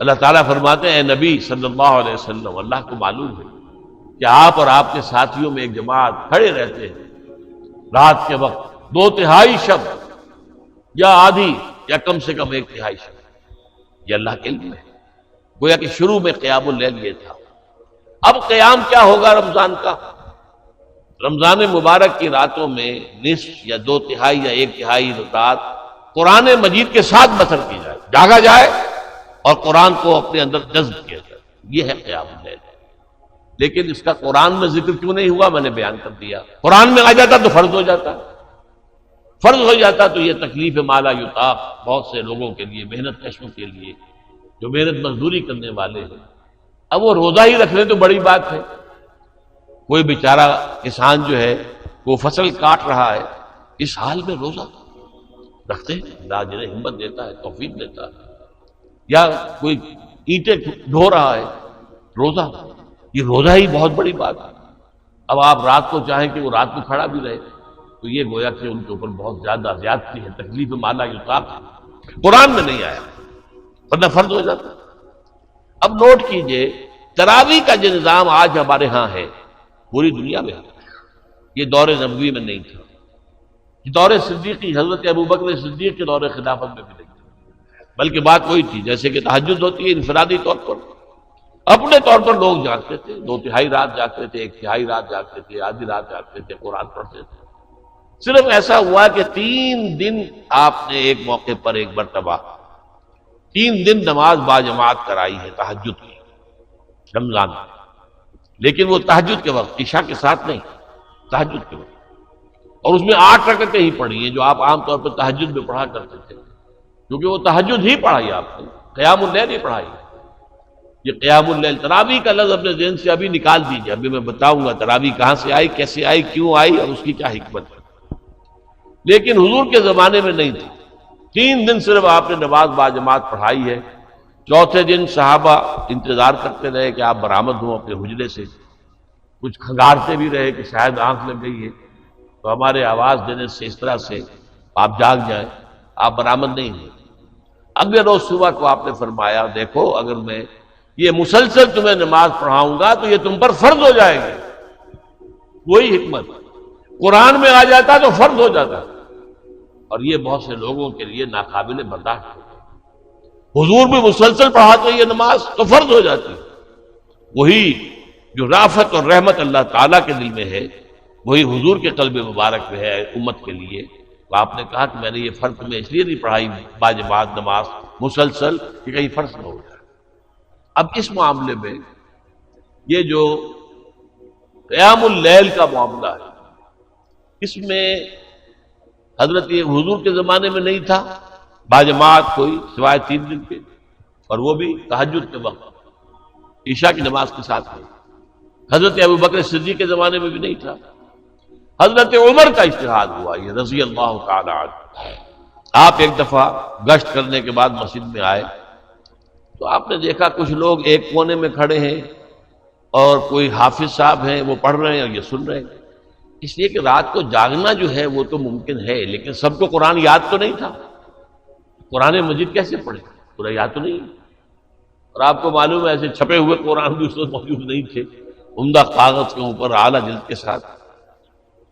اللہ تعالیٰ فرماتے ہیں اے نبی صلی اللہ علیہ وسلم، اللہ کو معلوم ہے کہ آپ اور آپ کے ساتھیوں میں ایک جماعت کھڑے رہتے ہیں رات کے وقت 2/3 شب یا آدھی یا کم سے کم 1/3 شب، یہ اللہ کے علم ہے۔ گویا کہ شروع میں قیام اللیل یہ تھا۔ اب قیام کیا ہوگا رمضان کا؟ رمضان مبارک کی راتوں میں نصف یا 2/3 یا 1/3 رات قرآن مجید کے ساتھ بسر کی جائے، جاگا جائے اور قرآن کو اپنے اندر جذب کیا جائے، یہ ہے قیام اللیل۔ لیکن اس کا قرآن میں ذکر کیوں نہیں ہوا؟ میں نے بیان کر دیا، قرآن میں آ جاتا تو فرض ہو جاتا، فرض ہو جاتا تو یہ تکلیف مالا یطاق بہت سے لوگوں کے لیے، محنت کشوں کے لیے جو محنت مزدوری کرنے والے ہیں، اب وہ روزہ ہی رکھ لیں تو بڑی بات ہے۔ کوئی بیچارہ کسان جو ہے وہ فصل کاٹ رہا ہے، اس حال میں روزہ رکھتے ہیں، اللہ جنہیں ہمت دیتا ہے، توفیق دیتا ہے۔ یا کوئی اینٹیں ڈھو رہا ہے، روزہ، یہ روزہ ہی بہت بڑی بات ہے۔ اب آپ رات کو چاہیں کہ وہ رات کو کھڑا بھی رہے تو یہ گویا کہ ان کے اوپر بہت زیادہ زیادتی ہے، تکلیف مالا یطاق ہے، قرآن میں نہیں آیا، ورنہ فرض ہو جاتا۔ اب نوٹ کیجئے، تراویح کا جو نظام آج ہمارے ہاں ہے پوری دنیا میں ہے، یہ دور نبوی میں نہیں تھا، یہ دور صدیقی حضرت ابوبکر صدیق کے دور خلافت میں بھی نہیں تھا، بلکہ بات وہی تھی جیسے کہ تہجد ہوتی ہے انفرادی طور پر، اپنے طور پر لوگ جاگتے تھے، 2/3 رات جاگتے تھے، 1/3 رات جاگتے تھے، آدھی رات جاگتے تھے، قرآن پڑھتے تھے۔ صرف ایسا ہوا کہ 3 دن آپ نے ایک موقع پر ایک مرتبہ 3 دن نماز باجماعت کرائی ہے تہجد کی رمضان میں، لیکن وہ تہجد کے وقت، عشاء کے ساتھ نہیں، تہجد کے وقت، اور اس میں 8 رکعتیں ہی پڑھی ہیں جو آپ عام طور پر تہجد میں پڑھا کرتے تھے، کیونکہ وہ تہجد ہی پڑھائی آپ نے، قیام اللیل ہی پڑھائی۔ یہ قیام اللیل، تراویح کا لفظ اپنے ذہن سے ابھی نکال دیجیے، ابھی میں بتاؤں گا تراویح کہاں سے آئی، کیسے آئی، کیوں آئی اور اس کی کیا حکمت ہے، لیکن حضور کے زمانے میں نہیں تھی۔ 3 دن صرف آپ نے نماز باجماعت پڑھائی ہے۔ چوتھے دن صحابہ انتظار کرتے رہے کہ آپ برآمد ہوں اپنے حجرے سے، کچھ کھنگارتے بھی رہے کہ شاید آنکھ لگ گئی ہے تو ہمارے آواز دینے سے اس طرح سے آپ جاگ جائیں، آپ برآمد نہیں ہوئے۔ اگلے روز صبح کو آپ نے فرمایا دیکھو اگر میں یہ مسلسل تمہیں نماز پڑھاؤں گا تو یہ تم پر فرض ہو جائے گی۔ وہی حکمت، قرآن میں آ جاتا تو فرض ہو جاتا، اور یہ بہت سے لوگوں کے لیے ناقابل برداشت ہے۔ حضور بھی مسلسل پڑھاتے یہ نماز تو فرض ہو جاتی، وہی جو رافت اور رحمت اللہ تعالیٰ کے دل میں ہے وہی حضور کے قلب مبارک میں ہے امت کے لیے۔ تو آپ نے کہا کہ میں نے یہ فرض میں اس لیے نہیں پڑھائی باجماعت نماز مسلسل کہ کہیں فرض نہ ہو جائے۔ اب اس معاملے میں یہ جو قیام اللیل کا معاملہ ہے، اس میں حضرت حضور کے زمانے میں نہیں تھا باجماعت کوئی سوائے 3 دن کے، اور وہ بھی تہجد کے وقت عشاء کی نماز کے ساتھ ہوئی۔ حضرت ابوبکر صدیق کے زمانے میں بھی نہیں تھا۔ حضرت عمر کا اجتہاد ہوا یہ رضی اللہ تعالی عنہ۔ آپ ایک دفعہ گشت کرنے کے بعد مسجد میں آئے تو آپ نے دیکھا کچھ لوگ ایک کونے میں کھڑے ہیں اور کوئی حافظ صاحب ہیں وہ پڑھ رہے ہیں اور یہ سن رہے ہیں، اس لیے کہ رات کو جاگنا جو ہے وہ تو ممکن ہے، لیکن سب کو قرآن یاد تو نہیں تھا، قرآن مجید کیسے پڑھے، پورا یاد تو نہیں، اور آپ کو معلوم ہے ایسے چھپے ہوئے قرآن بھی اس وقت موجود نہیں تھے، عمدہ کاغذ کے اوپر اعلیٰ جلد کے ساتھ۔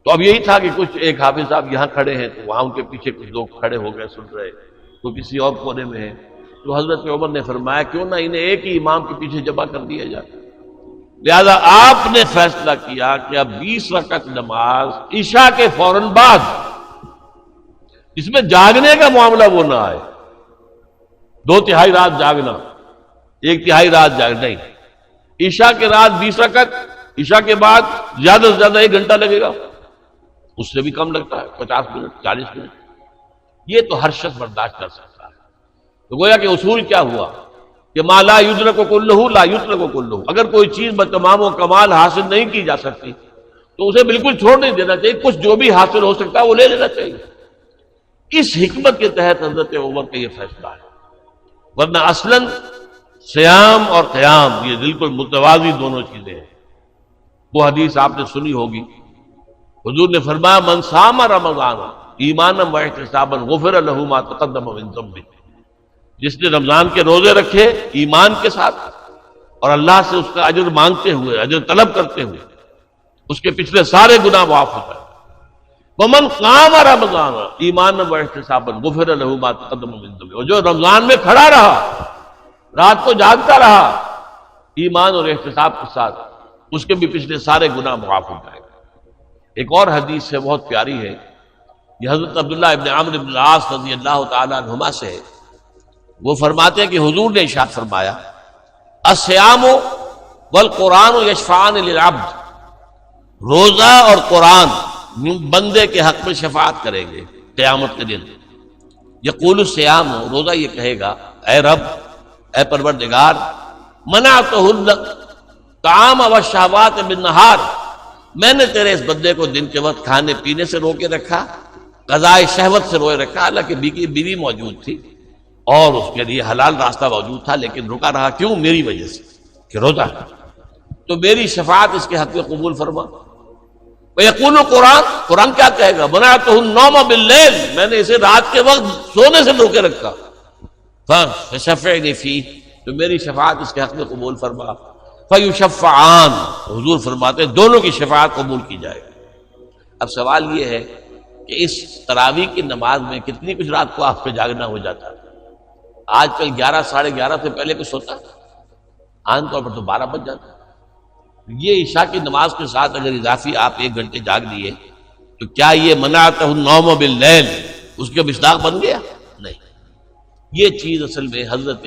تو اب یہی تھا کہ کچھ ایک حافظ صاحب یہاں کھڑے ہیں تو وہاں ان کے پیچھے کچھ لوگ کھڑے ہو گئے سن رہے، تو کسی اور کونے میں ہے، تو حضرت عمر نے فرمایا کیوں نہ انہیں ایک ہی امام کے پیچھے جمع کر دیا جائے۔ لہذا آپ نے فیصلہ کیا کہ اب 20 رکعت نماز عشاء کے فوراً بعد، اس میں جاگنے کا معاملہ وہ نہ آئے، 2/3 رات جاگنا، 1/3 رات جاگنا نہیں، عشاء کے رات 20 رکعت، عشاء کے بعد زیادہ سے زیادہ 1 گھنٹہ لگے گا، اس سے بھی کم لگتا ہے 50 منٹ 40 منٹ، یہ تو ہر شخص برداشت کر سکتا ہے۔ تو گویا کہ اصول کیا ہوا کہ ما لا یدرک کلہ لا یترک کلہ، اگر کوئی چیز بتمام و کمال حاصل نہیں کی جا سکتی تو اسے بالکل چھوڑ نہیں دینا چاہیے، کچھ جو بھی حاصل ہو سکتا ہے وہ لے لینا چاہیے۔ اس حکمت کے تحت حضرت عمر کا یہ فیصلہ ہے، ورنہ اصلاً صیام اور قیام یہ بالکل متوازی دونوں چیزیں ہیں۔ وہ حدیث آپ نے سنی ہوگی، حضور نے فرمایا من صام رمضان ایمانا واحتسابا غفر له ما تقدم من ذنبه، جس نے رمضان کے روزے رکھے ایمان کے ساتھ اور اللہ سے اس کا اجر مانگتے ہوئے، اجر طلب کرتے ہوئے، اس کے پچھلے سارے گناہ معاف ہو جائے۔ ومن قام رمضان ایمانا واحتسابا غفر له ما تقدم من ذنبه، اور جو رمضان میں کھڑا رہا، رات کو جاگتا رہا ایمان اور احتساب کے ساتھ، اس کے بھی پچھلے سارے گناہ معاف ہو جائیں گے۔ ایک اور حدیث ہے بہت پیاری ہے، یہ حضرت عبداللہ ابن عمرو بن العاص رضی اللہ تعالیٰ عنہما سے ہے۔ وہ فرماتے ہیں کہ حضور نے ارشاد فرمایا الصیام والقرآن یشفعان للعبد، روزہ اور قرآن بندے کے حق میں شفاعت کریں گے قیامت کے دن۔ یقول الصیام، روزہ یہ کہے گا اے رب، اے پروردگار، منعتہ الطعام والشہوات بالنہار، میں نے تیرے اس بندے کو دن کے وقت کھانے پینے سے روکے رکھا، قضاء شہوت سے روکے رکھا، حالانکہ بیوی موجود تھی اور اس کے لیے حلال راستہ موجود تھا، لیکن رکا رہا، کیوں؟ میری وجہ سے کہ روزہ ہے، تو میری شفاعت اس کے حق میں قبول فرما۔ وَيَقُولُ القرآن، قرآن کیا کہے گا؟ مَنَعْتُهُ النَّوْمَ بِاللَّيْلِ، میں نے اسے رات کے وقت سونے سے روکے رکھا، فَشَفِّعْنِي فِيهِ، تو میری شفاعت اس کے حق میں قبول فرما۔ فَيُشَفَّعَانِ، حضور فرماتے ہیں دونوں کی شفاعت قبول کی جائے گی۔ اب سوال یہ ہے کہ اس تراویح کی نماز میں کتنی کچھ رات کو آپ پہ جاگنا ہو جاتا ہے؟ آج کل 11 ساڑھے 11 سے پہلے کچھ سوتا ہے، عام طور پر تو 12 بج جاتا ہے۔ یہ عشاء کی نماز کے ساتھ اگر اضافی آپ 1 گھنٹے جاگ لیے تو کیا یہ منعتہ النوم باللیل اس کے مصداق بن گیا؟ نہیں، یہ چیز اصل میں حضرت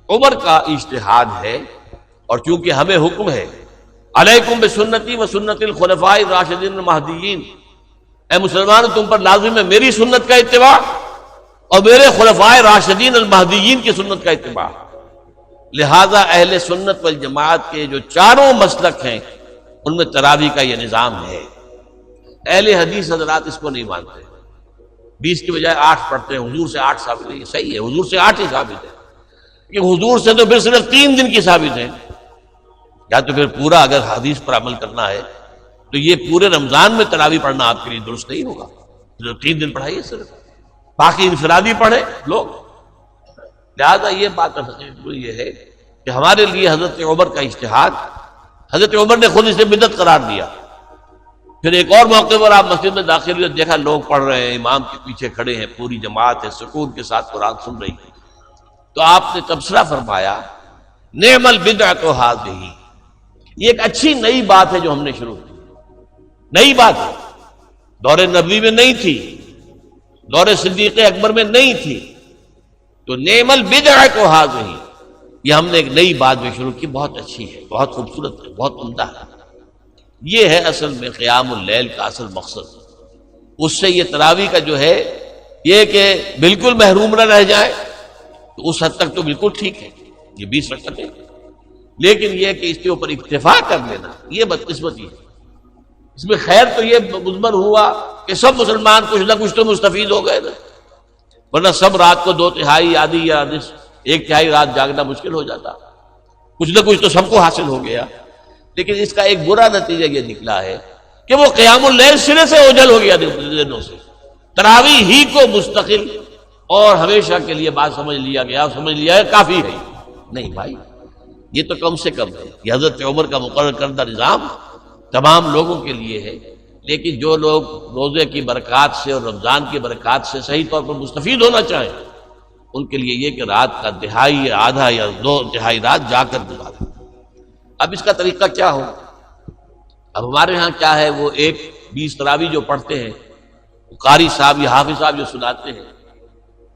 عمر کا اجتہاد ہے، اور چونکہ ہمیں حکم ہے علیکم بسنتی و سنت الخلفاء الراشدین المہدیین، اے مسلمان تم پر لازم ہے میری سنت کا اتباع اور میرے خلفاء راشدین المہدیین کی سنت کا اتباع۔ لہذا اہل سنت والجماعت کے جو چاروں مسلک ہیں ان میں تراویح کا یہ نظام ہے۔ اہل حدیث حضرات اس کو نہیں مانتے، 20 کی بجائے 8 پڑھتے ہیں، حضور سے 8 ثابت ہے، یہ صحیح ہے، حضور سے 8 ہی ثابت ہے، کہ حضور سے تو پھر صرف 3 دن کی ثابت ہے، یا تو پھر پورا اگر حدیث پر عمل کرنا ہے تو یہ پورے رمضان میں تراویح پڑھنا آپ کے لیے درست نہیں ہوگا، جو 3 دن پڑھائیے صرف، باقی انفرادی پڑھیں لوگ۔ لہذا یہ بات یہ ہے کہ ہمارے لیے حضرت عمر کا اجتہاد، حضرت عمر نے خود اسے بدعت قرار دیا۔ پھر ایک اور موقع پر آپ مسجد میں داخل ہوئے، دیکھا لوگ پڑھ رہے ہیں، امام کے پیچھے کھڑے ہیں، پوری جماعت ہے، سکون کے ساتھ قرآن سن رہی ہے، تو آپ نے تبصرہ فرمایا نعم البدعۃ ھذہ، یہ ایک اچھی نئی بات ہے جو ہم نے شروع کی، نئی بات ہے، دور نبوی میں نہیں تھی، دور صدیق اکبر میں نہیں تھی، تو نعم البدعۃ ھذہ، یہ ہم نے ایک نئی بات میں شروع کی، بہت اچھی ہے، بہت خوبصورت ہے، بہت عمدہ ہے۔ یہ ہے اصل میں قیام اللیل کا اصل مقصد۔ اس سے یہ تراویح کا جو ہے یہ کہ بالکل محروم نہ رہ جائے، تو اس حد تک تو بالکل ٹھیک ہے، یہ 20 رکعتیں، لیکن یہ کہ اس کے اوپر اکتفا کر لینا یہ بدقسمتی ہے۔ اس میں خیر تو یہ مضمر ہوا کہ سب مسلمان کچھ نہ کچھ تو مستفید ہو گئے نا، ورنہ سب رات کو 2/3 آدھی یا 1/3 رات جاگنا مشکل ہو جاتا، کچھ نہ کچھ تو سب کو حاصل ہو گیا۔ لیکن اس کا ایک برا نتیجہ یہ نکلا ہے کہ وہ قیام اللیل سرے سے اوجھل ہو گیا دنوں سے، تراویح ہی کو مستقل اور ہمیشہ کے لیے بات سمجھ لیا گیا، سمجھ لیا ہے کافی ہے۔ نہیں بھائی، یہ تو کم سے کم ہے، یہ حضرت عمر کا مقرر کردہ نظام تمام لوگوں کے لیے ہے، لیکن جو لوگ روزے کی برکات سے اور رمضان کی برکات سے صحیح طور پر مستفید ہونا چاہیں، ان کے لیے یہ کہ رات کا دہائی یا آدھا یا 2/3 رات جا کر گزاریں۔ اب اس کا طریقہ کیا ہو؟ اب ہمارے ہاں کیا ہے، وہ 20 تراویح جو پڑھتے ہیں، قاری صاحب یا حافظ صاحب جو سناتے ہیں،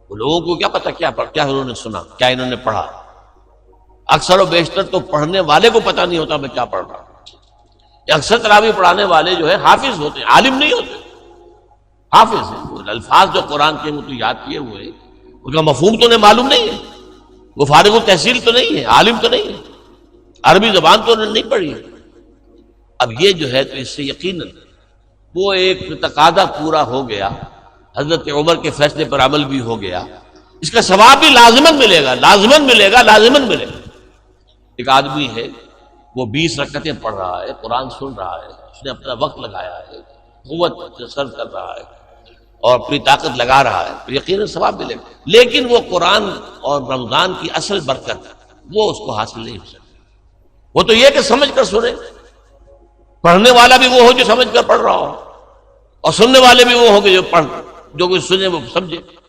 وہ لوگوں کو کیا پتہ کیا انہوں نے سنا، کیا انہوں نے پڑھا؟ اکثر و بیشتر تو پڑھنے والے کو پتہ نہیں ہوتا میں کیا پڑھ رہا ہوں۔ اکثر تراویح پڑھانے والے جو ہے حافظ ہوتے ہیں، عالم نہیں ہوتے، حافظ ہیں، وہ الفاظ جو قرآن کے وہ تو یاد کیے ہوئے ہیں، ان کا مفہوم تو انہیں معلوم نہیں ہے، وہ فارغ التحصیل تو نہیں ہے، عالم تو نہیں ہے، عربی زبان تو انہوں نے نہیں پڑھی ہے۔ اب یہ جو ہے تو اس سے یقیناً وہ ایک تقاضا پورا ہو گیا، حضرت عمر کے فیصلے پر عمل بھی ہو گیا، اس کا ثواب بھی لازماً ملے گا، لازماً ملے گا، لازماً ملے گا۔ ایک آدمی ہے وہ 20 رکعتیں پڑھ رہا ہے، قرآن سن رہا ہے، اس نے اپنا وقت لگایا ہے، قوت صرف کر رہا ہے، اور اپنی طاقت لگا رہا ہے تو یقیناً ثواب ملے گا، لیکن وہ قرآن اور رمضان کی اصل برکت وہ اس کو حاصل نہیں ہو سکتی۔ وہ تو یہ کہ سمجھ کر سنے، پڑھنے والا بھی وہ ہو جو سمجھ کر پڑھ رہا ہو، اور سننے والے بھی وہ ہو کہ جو کچھ سنے وہ سمجھے۔